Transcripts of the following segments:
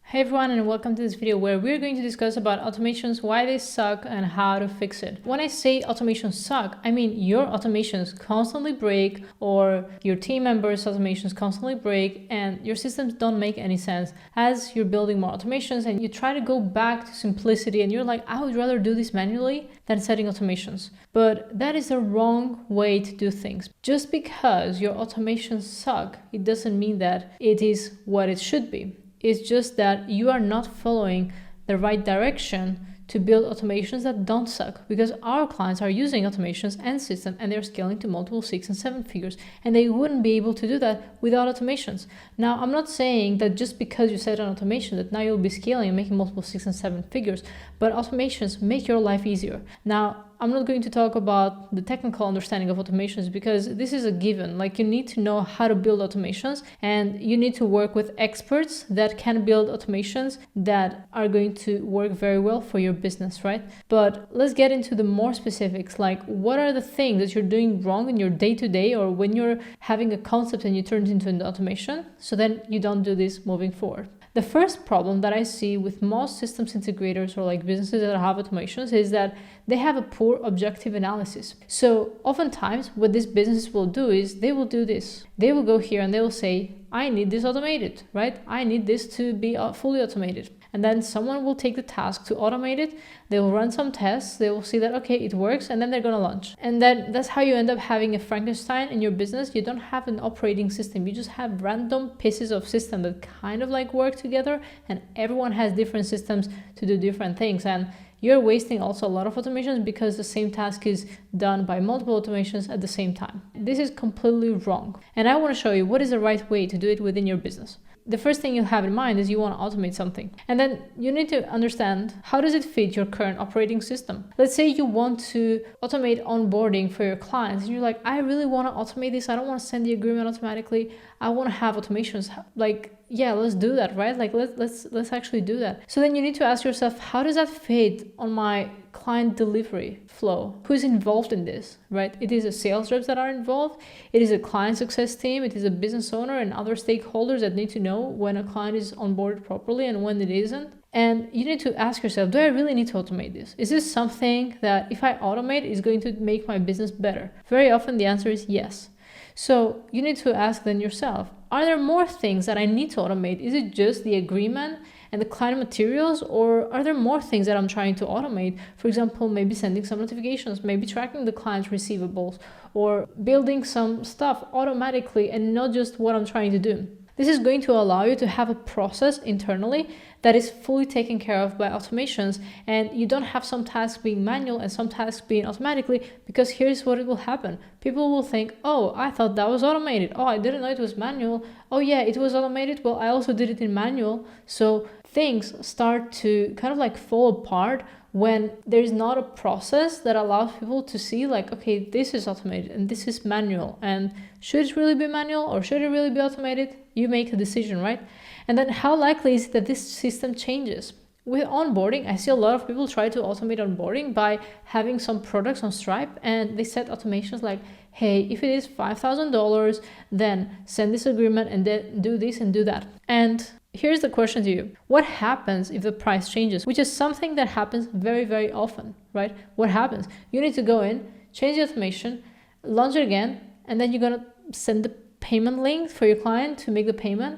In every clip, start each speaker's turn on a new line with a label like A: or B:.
A: Hey everyone, and welcome to this video where we're going to discuss about automations, why they suck and how to fix it. When I say automations suck, I mean your automations constantly break, or your team members' automations constantly break, and your systems don't make any sense. As you're building more automations and you try to go back to simplicity and you're like, I would rather do this manually than setting automations. But that is the wrong way to do things. Just because your automations suck, it doesn't mean that it is what it should be. It's just that you are not following the right direction to build automations that don't suck, because our clients are using automations and systems and they're scaling to multiple 6 and 7 figures, and they wouldn't be able to do that without automations. Now, I'm not saying that just because you set an automation that now you'll be scaling and making multiple 6 and 7 figures, but automations make your life easier. Now, I'm not going to talk about the technical understanding of automations because this is a given. Like, you need to know how to build automations and you need to work with experts that can build automations that are going to work very well for your business, right? But let's get into the more specifics, like what are the things that you're doing wrong in your day-to-day, or when you're having a concept and you turn it into an automation, so then you don't do this moving forward. The first problem that I see with most systems integrators or like businesses that have automations is that they have a poor objective analysis. So oftentimes what these businesses will do is they will do this. They will go here and they will say, I need this automated, right? I need this to be fully automated. And then someone will take the task to automate it. They will run some tests. They will see that, okay, it works. And then they're going to launch. And then that's how you end up having a Frankenstein in your business. You don't have an operating system. You just have random pieces of system that kind of like work together. And everyone has different systems to do different things. And you're wasting also a lot of automations because the same task is done by multiple automations at the same time. This is completely wrong. And I want to show you what is the right way to do it within your business. The first thing you have in mind is you want to automate something. And then you need to understand, how does it fit your current operating system? Let's say you want to automate onboarding for your clients. And you're like, I really want to automate this. I don't want to send the agreement automatically. I want to have automations. Like, yeah, let's do that, right? Like, let's actually do that. So then you need to ask yourself, how does that fit on my client delivery flow? Who's involved in this, right? It is a sales reps that are involved. It is a client success team. It is a business owner and other stakeholders that need to know when a client is onboarded properly and when it isn't. And you need to ask yourself, do I really need to automate this? Is this something that if I automate is going to make my business better? Very often the answer is yes. So you need to ask then yourself, are there more things that I need to automate? Is it just the agreement and the client materials, or are there more things that I'm trying to automate? For example, maybe sending some notifications, maybe tracking the client's receivables, or building some stuff automatically and not just what I'm trying to do. This is going to allow you to have a process internally that is fully taken care of by automations, and you don't have some tasks being manual and some tasks being automatically, because here's what it will happen. People will think, oh, I thought that was automated. Oh, I didn't know it was manual. Oh yeah, it was automated. Well, I also did it in manual. So things start to kind of like fall apart when there's not a process that allows people to see like, okay, this is automated and this is manual, and should it really be manual or should it really be automated? You make a decision, right? And then how likely is it that this system changes? With onboarding, I see a lot of people try to automate onboarding by having some products on Stripe, and they set automations like, hey, if it is $5,000, then send this agreement and then do this and do that. And here's the question to you. What happens if the price changes? Which is something that happens very, very often, right? What happens? You need to go in, change the automation, launch it again, and then you're going to send the payment link for your client to make the payment.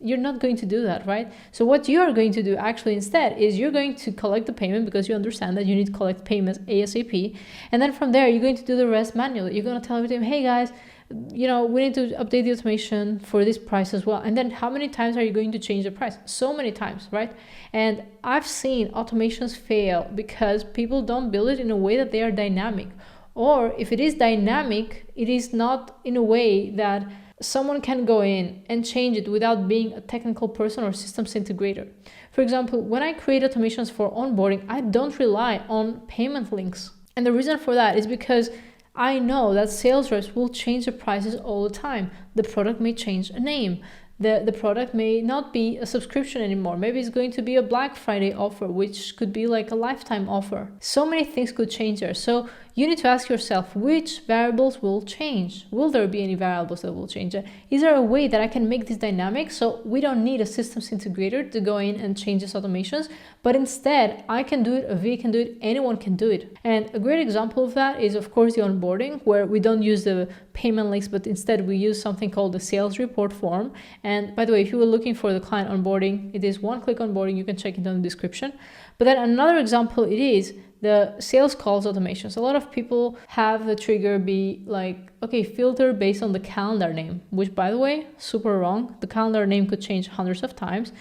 A: You're not going to do that, right? So what you are going to do actually instead is you're going to collect the payment, because you understand that you need to collect payments ASAP. And then from there, you're going to do the rest manually. You're going to tell everything, hey guys, we need to update the automation for this price as well. And then how many times are you going to change the price? So many times, right? And I've seen automations fail because people don't build it in a way that they are dynamic. Or if it is dynamic, it is not in a way that someone can go in and change it without being a technical person or systems integrator. For example, when I create automations for onboarding, I don't rely on payment links. And the reason for that is because I know that sales reps will change the prices all the time. The product may change a name. The product may not be a subscription anymore. Maybe it's going to be a Black Friday offer, which could be like a lifetime offer. So many things could change there. So you need to ask yourself, which variables will change? Will there be any variables that will change? Is there a way that I can make this dynamic so we don't need a systems integrator to go in and change these automations, but instead I can do it, a V can do it, anyone can do it. And a great example of that is, of course, the onboarding, where we don't use the payment links, but instead we use something called the sales report form. And by the way, if you were looking for the client onboarding, it is one-click onboarding. You can check it in the description. But then another example, it is the sales calls automations. A lot of people have the trigger be like, okay, filter based on the calendar name, which, by the way, super wrong. The calendar name could change hundreds of times.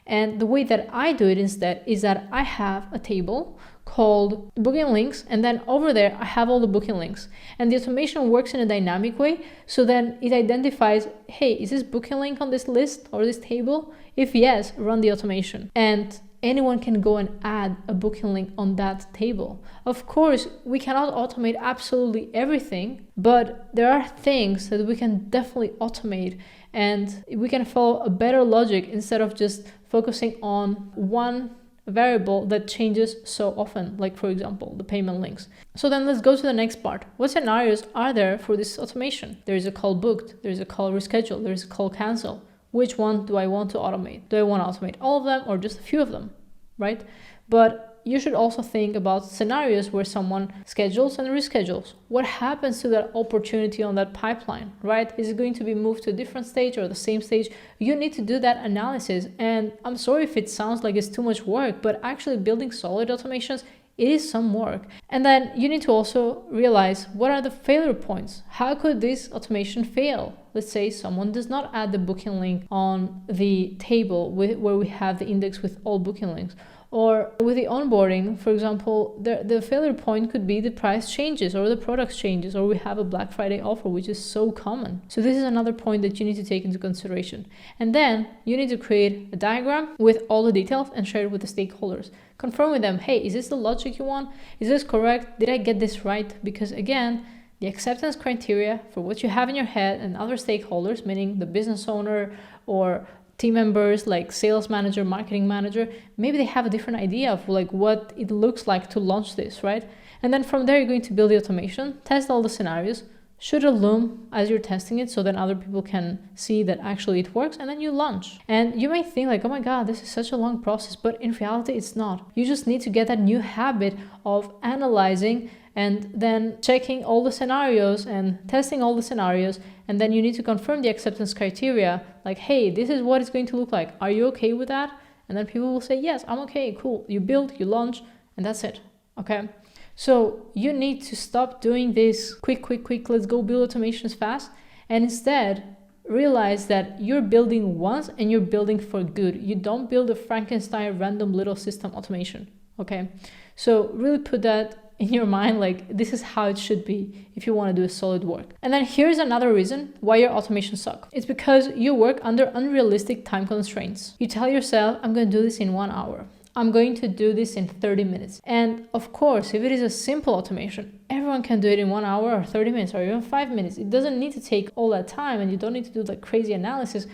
A: And the way that I do it instead is that I have a table called booking links, and then over there I have all the booking links, and the automation works in a dynamic way. So then it identifies, hey, is this booking link on this list or this table? If yes, run the automation, and anyone can go and add a booking link on that table. Of course, we cannot automate absolutely everything, but there are things that we can definitely automate, and we can follow a better logic instead of just focusing on one variable that changes so often, like for example, the payment links. So then let's go to the next part. What scenarios are there for this automation? There is a call booked, there is a call reschedule, there is a call cancel. Which one do I want to automate? Do I want to automate all of them or just a few of them, right? But you should also think about scenarios where someone schedules and reschedules. What happens to that opportunity on that pipeline, right? Is it going to be moved to a different stage or the same stage? You need to do that analysis. And I'm sorry if it sounds like it's too much work, but actually building solid automations, it is some work. And then you need to also realize, what are the failure points? How could this automation fail? Let's say someone does not add the booking link on the table where we have the index with all booking links. Or with the onboarding, for example, the failure point could be the price changes or the product changes, or we have a Black Friday offer, which is so common. So this is another point that you need to take into consideration. And then you need to create a diagram with all the details and share it with the stakeholders. Confirm with them, hey, is this the logic you want? Is this correct? Did I get this right? Because again, the acceptance criteria for what you have in your head and other stakeholders, meaning the business owner or team members like sales manager, marketing manager, maybe they have a different idea of like what it looks like to launch this, right? And then from there, you're going to build the automation, test all the scenarios, shoot a loom as you're testing it so then other people can see that actually it works, and then you launch. And you may think like, oh my God, this is such a long process, but in reality, it's not. You just need to get that new habit of analyzing and then checking all the scenarios and testing all the scenarios. And then you need to confirm the acceptance criteria, like, hey, this is what it's going to look like. Are you okay with that? And then people will say, yes, I'm okay, cool. You build, you launch, and that's it, okay? So you need to stop doing this quick, let's go build automations fast. And instead, realize that you're building once and you're building for good. You don't build a Frankenstein random little system automation, okay? So really put that in your mind, like this is how it should be if you want to do a solid work. And then here's another reason why your automations suck. It's because you work under unrealistic time constraints. You tell yourself, I'm going to do this in 1 hour. I'm going to do this in 30 minutes. And of course, if it is a simple automation, everyone can do it in 1 hour or 30 minutes or even 5 minutes. It doesn't need to take all that time and you don't need to do like crazy analysis.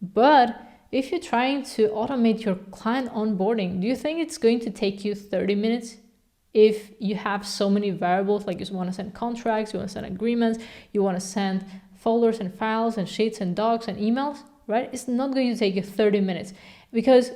A: But if you're trying to automate your client onboarding, do you think it's going to take you 30 minutes? If you have so many variables, like you want to send contracts, you want to send agreements, you want to send folders and files and sheets and docs and emails, right? It's not going to take you 30 minutes, because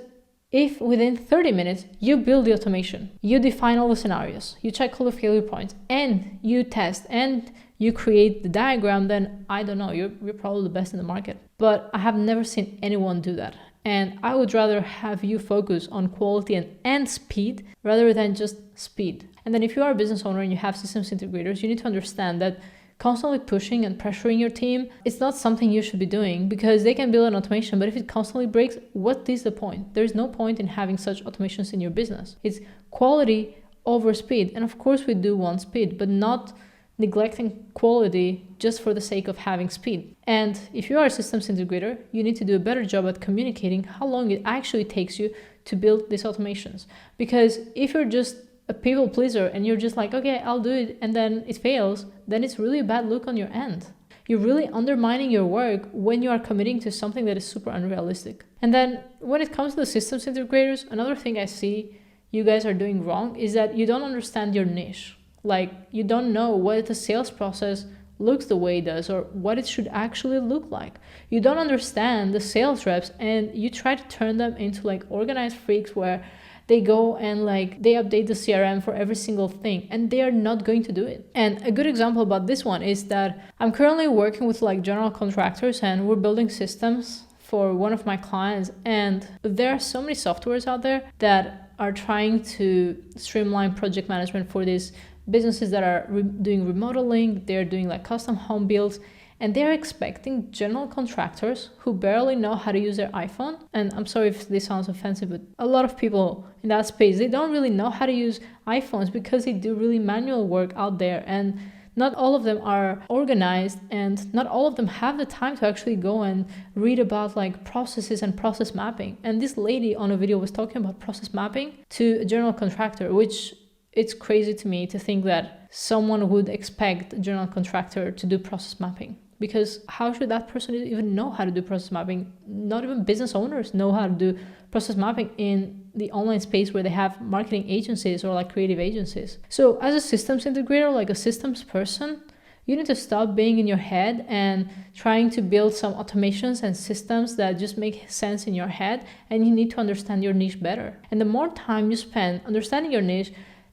A: if within 30 minutes you build the automation, you define all the scenarios, you check all the failure points, and you test and you create the diagram, then I don't know, you're probably the best in the market. But I have never seen anyone do that. And I would rather have you focus on quality and speed rather than just speed. And then if you are a business owner and you have systems integrators, you need to understand that constantly pushing and pressuring your team, it's not something you should be doing, because they can build an automation, but if it constantly breaks, what is the point? There's no point in having such automations in your business. It's quality over speed. And of course we do want speed, but not neglecting quality just for the sake of having speed. And if you are a systems integrator, you need to do a better job at communicating how long it actually takes you to build these automations. Because if you're just a people pleaser and you're just like, okay, I'll do it, and then it fails, then it's really a bad look on your end. You're really undermining your work when you are committing to something that is super unrealistic. And then when it comes to the systems integrators, another thing I see you guys are doing wrong is that you don't understand your niche. Like you don't know what the sales process looks the way it does or what it should actually look like. You don't understand the sales reps and you try to turn them into like organized freaks where they go and like they update the CRM for every single thing, and they are not going to do it. And a good example about this one is that I'm currently working with like general contractors and we're building systems for one of my clients, and there are so many softwares out there that are trying to streamline project management for these businesses that are doing remodeling, they're doing like custom home builds, and they're expecting general contractors who barely know how to use their iPhone. And I'm sorry if this sounds offensive, but a lot of people in that space, they don't really know how to use iPhones because they do really manual work out there. And not all of them are organized, and not all of them have the time to actually go and read about like processes and process mapping. And this lady on a video was talking about process mapping to a general contractor, which it's crazy to me to think that someone would expect a general contractor to do process mapping. Because how should that person even know how to do process mapping? Not even business owners know how to do process mapping in the online space where they have marketing agencies or like creative agencies. So as a systems integrator, like a systems person, you need to stop being in your head and trying to build some automations and systems that just make sense in your head, and you need to understand your niche better. And the more time you spend understanding your niche,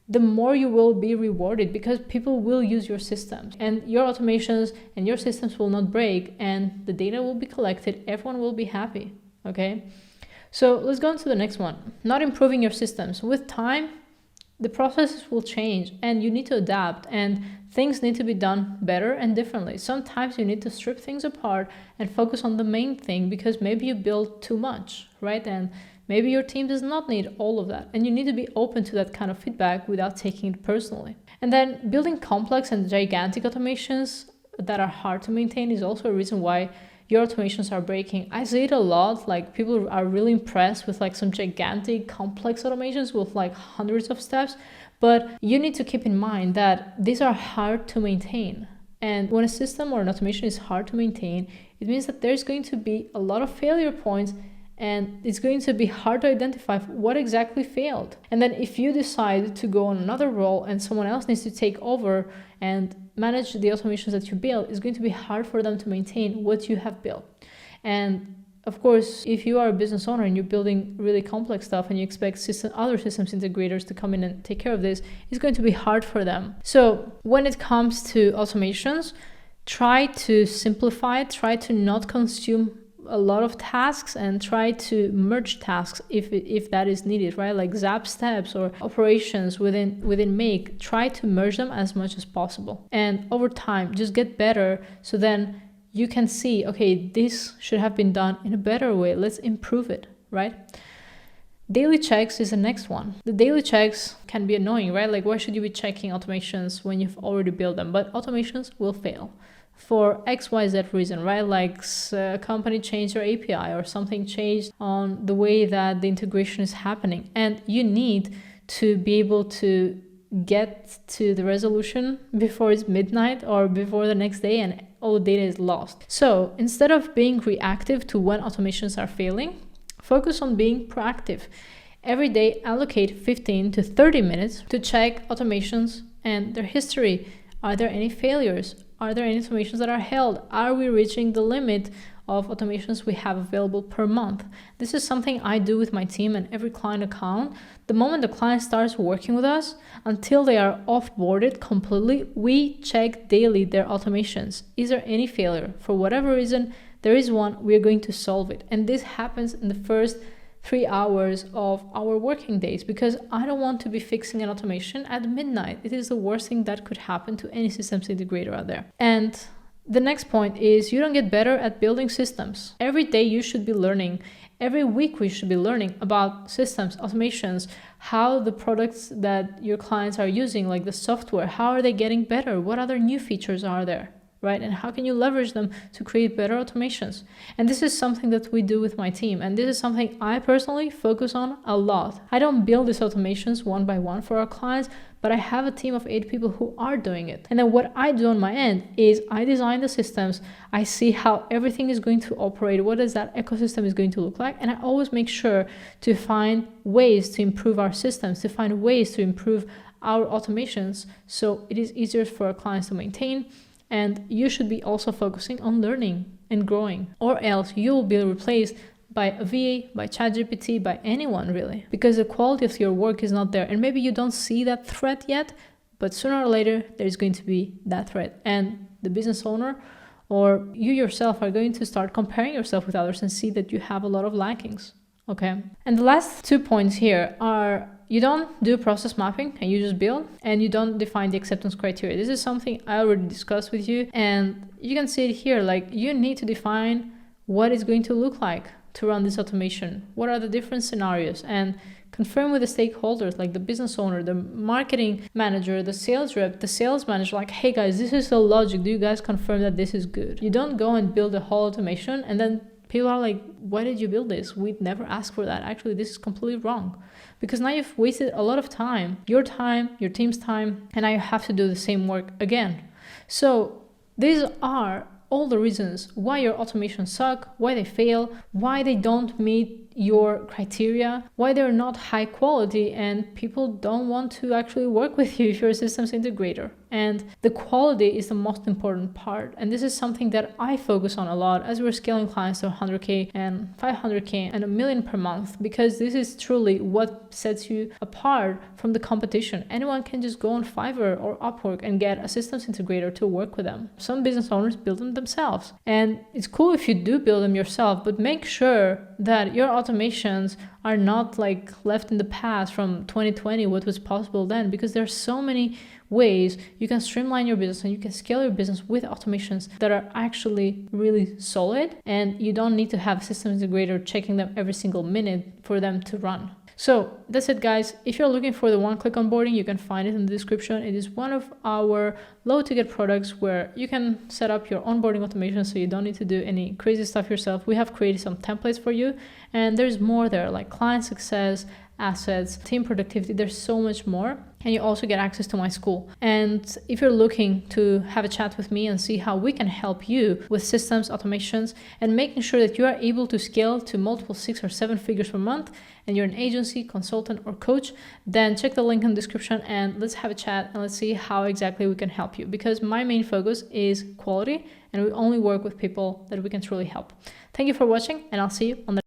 A: the more you will be rewarded, because people will use your systems and your automations and your systems will not break, and the data will be collected. Everyone will be happy. Okay. So let's go on to the next one. Not improving your systems. With time, the processes will change and you need to adapt, and things need to be done better and differently. Sometimes you need to strip things apart and focus on the main thing because maybe you built too much, right? And maybe your team does not need all of that, and you need to be open to that kind of feedback without taking it personally. And then building complex and gigantic automations that are hard to maintain is also a reason why your automations are breaking. I see it a lot, like people are really impressed with like some gigantic complex automations with like hundreds of steps, but you need to keep in mind that these are hard to maintain. And when a system or an automation is hard to maintain, it means that there's going to be a lot of failure points, and it's going to be hard to identify what exactly failed. And then if you decide to go on another role and someone else needs to take over and manage the automations that you build, it's going to be hard for them to maintain what you have built. And of course, if you are a business owner and you're building really complex stuff and you expect other systems integrators to come in and take care of this, it's going to be hard for them. So when it comes to automations, try to simplify it, try to not consume a lot of tasks, and try to merge tasks if that is needed, right? Like Zap steps or operations within Make, try to merge them as much as possible. And over time, just get better, so then you can see, okay, this should have been done in a better way. Let's improve it, right? Daily checks is the next one. The daily checks can be annoying, right? Like, why should you be checking automations when you've already built them? But automations will fail for XYZ reason, right? Like a company changed your API or something changed on the way that the integration is happening. And you need to be able to get to the resolution before it's midnight or before the next day and all the data is lost. So instead of being reactive to when automations are failing, focus on being proactive. Every day, allocate 15 to 30 minutes to check automations and their history. Are there any failures? Are there any automations that are held? Are we reaching the limit of automations we have available per month? This is something I do with my team and every client account. The moment the client starts working with us, until they are offboarded completely, we check daily their automations. Is there any failure? For whatever reason, there is one, we are going to solve it. And this happens in the first 3 hours of our working days, because I don't want to be fixing an automation at midnight. It is the worst thing that could happen to any systems integrator out there. And the next point is you don't get better at building systems. Every day you should be learning. Every week we should be learning about systems, automations, how the products that your clients are using, like the software, how are they getting better? What other new features are there? Right? And how can you leverage them to create better automations? And this is something that we do with my team. And this is something I personally focus on a lot. I don't build these automations one by one for our clients, but I have a team of 8 people who are doing it. And then what I do on my end is I design the systems. I see how everything is going to operate. What does that ecosystem is going to look like? And I always make sure to find ways to improve our systems, to find ways to improve our automations so it is easier for our clients to maintain. And you should be also focusing on learning and growing, or else you will be replaced by a VA, by ChatGPT, by anyone really, because the quality of your work is not there. And maybe you don't see that threat yet, but sooner or later there's going to be that threat, and the business owner or you yourself are going to start comparing yourself with others and see that you have a lot of lackings. Okay. And the last 2 points here are, you don't do process mapping and you just build, and you don't define the acceptance criteria. This is something I already discussed with you, and you can see it here. Like, you need to define what it's going to look like to run this automation. What are the different scenarios? And confirm with the stakeholders, like the business owner, the marketing manager, the sales rep, the sales manager, like, hey guys, this is the logic. Do you guys confirm that this is good? You don't go and build a whole automation and then people are like, why did you build this? We'd never ask for that. Actually, this is completely wrong. Because now you've wasted a lot of time, your team's time, and now you have to do the same work again. So these are all the reasons why your automations suck, why they fail, why they don't meet your criteria, why they're not high quality, and people don't want to actually work with you if you're a systems integrator. And the quality is the most important part. And this is something that I focus on a lot as we're scaling clients to 100K and 500K and $1 million per month, because this is truly what sets you apart from the competition. Anyone can just go on Fiverr or Upwork and get a systems integrator to work with them. Some business owners build them themselves. And it's cool if you do build them yourself, but make sure that your automations are not like left in the past from 2020, what was possible then, because there are so many ways you can streamline your business and you can scale your business with automations that are actually really solid, and you don't need to have a system integrator checking them every single minute for them to run. So that's it, guys. If you're looking for the one-click onboarding, you can find it in the description. It is one of our low-ticket products where you can set up your onboarding automation so you don't need to do any crazy stuff yourself. We have created some templates for you, and there's more there, like client success, assets, team productivity. There's so much more. And you also get access to my school. And if you're looking to have a chat with me and see how we can help you with systems, automations, and making sure that you are able to scale to multiple 6 or 7 figures per month, and you're an agency, consultant, or coach, then check the link in the description and let's have a chat and let's see how exactly we can help you. Because my main focus is quality, and we only work with people that we can truly help. Thank you for watching, and I'll see you on the